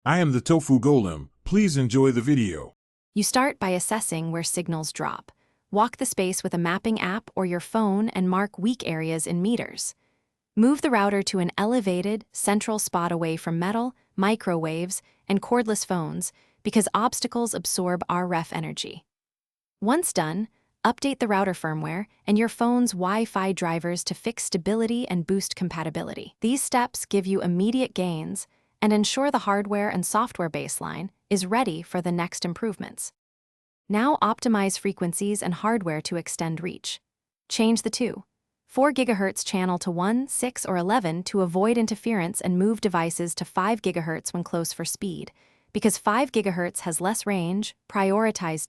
I am the Tofu Golem. Please enjoy the video. You start by assessing where signals drop. Walk the space with a mapping app or your phone and mark weak areas in meters. Move the router to an elevated, central spot away from metal, microwaves, and cordless phones because obstacles absorb RF energy. Once done, update the router firmware and your phone's Wi-Fi drivers to fix stability and boost compatibility. These steps give you immediate gains and ensure the hardware and software baseline is ready for the next improvements. Now optimize frequencies and hardware to extend reach. Change the 4 GHz channel to 1, 6, or 11 to avoid interference and move devices to 5 GHz when close for speed. Because 5 GHz has less range, prioritize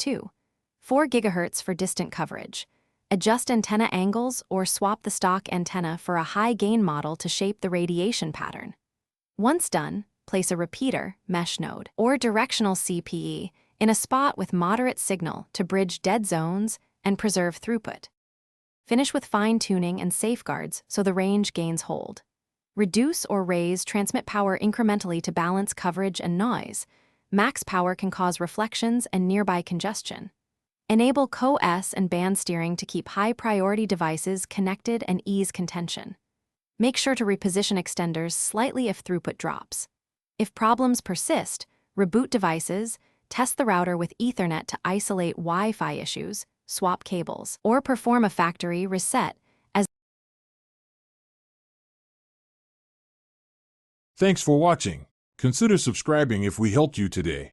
4 GHz for distant coverage. Adjust antenna angles or swap the stock antenna for a high-gain model to shape the radiation pattern. Once done, place a repeater, mesh node, or directional CPE in a spot with moderate signal to bridge dead zones and preserve throughput. Finish with fine-tuning and safeguards so the range gains hold. Reduce or raise transmit power incrementally to balance coverage and noise. Max power can cause reflections and nearby congestion. Enable co-S and band steering to keep high-priority devices connected and ease contention. Make sure to reposition extenders slightly if throughput drops. If problems persist, reboot devices, test the router with Ethernet to isolate Wi-Fi issues, swap cables, or perform a factory reset as. Thanks for watching. Consider subscribing if we helped you today.